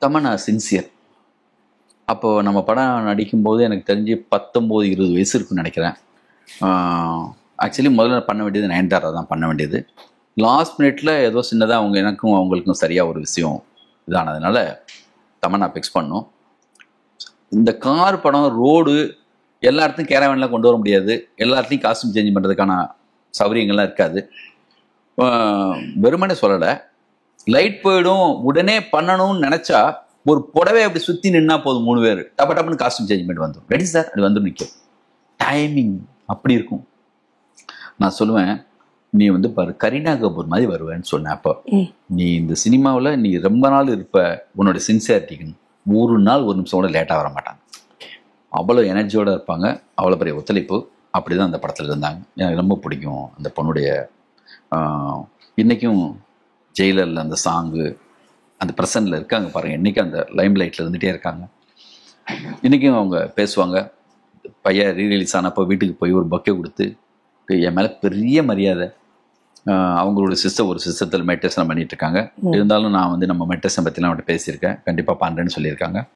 Tamannaah sincere. அப்போது நம்ம படம் நடிக்கும்போது எனக்கு தெரிஞ்சு 19-20 வயசு இருக்குன்னு நினைக்கிறேன். ஆக்சுவலி முதல்ல பண்ண வேண்டியது நயன்தாரா தான் பண்ண வேண்டியது. லாஸ்ட் மினிட்ல ஏதோ சின்னதாக எனக்கும் அவங்களுக்கும் சரியாக ஒரு விஷயம் இதானதுனால தமன்னா ஃபிக்ஸ் பண்ணோம். இந்த கார் படம் ரோடு எல்லா இடத்துலையும் கேரவேன்லாம் கொண்டு வர முடியாது, எல்லா இடத்துலையும் காஸ்டியூம் சேஞ்ச் பண்ணுறதுக்கான சௌகரியங்கள்லாம் இருக்காது. வெறுமனே சொல்லலை, லைட் போயிடும் உடனே பண்ணணும்னு நினச்சா ஒரு புடவை அப்படி சுற்றி நின்னா போதும், 3 பேர் டப்ப டப்புன்னு காஸ்டியூம் சேஞ்ச் பண்ணிட்டு வந்துடும். ரெடி சார், அது வந்து நிற்கும். டைமிங் அப்படி இருக்கும். நான் சொல்லுவேன், நீ பாரு கரீனா கபூர் மாதிரி வருவேன்னு சொன்னேன். அப்போ நீ இந்த சினிமாவில் நீ ரொம்ப நாள் இருப்ப, உன்னோட சின்சியாரிட்டிக்குன்னு ஒரு நாள் ஒரு நிமிஷம் கூட லேட்டாக வர மாட்டாங்க. அவ்வளோ எனர்ஜியோடு இருப்பாங்க, அவ்வளோ பெரிய ஒத்துழைப்பு. அப்படி தான் அந்த படத்தில் இருந்தாங்க. எனக்கு ரொம்ப பிடிக்கும் அந்த பொண்ணுடைய. இன்றைக்கும் ஜெயிலரில் அந்த சாங்கு அந்த ப்ரெசன்ட்டில் இருக்காங்க பாருங்கள். இன்றைக்கும் அந்த லைம் லைட்டில் இருந்துகிட்டே இருக்காங்க. இன்றைக்கும் அவங்க பேசுவாங்க. பையன் ரீரிலீஸ் ஆனப்போ வீட்டுக்கு போய் ஒரு பக்கே கொடுத்து என் மேலே பெரிய மரியாதை. அவங்களோட ஒரு சிஸ்டத்தில் மெடிடேஷன் பண்ணிட்டு இருக்காங்க. இருந்தாலும் நான் நம்ம மெடிடேஷன் பற்றிலாம் அவங்கள்ட்ட பேசியிருக்கேன். கண்டிப்பாக பண்ணுறேன்னு சொல்லியிருக்காங்க.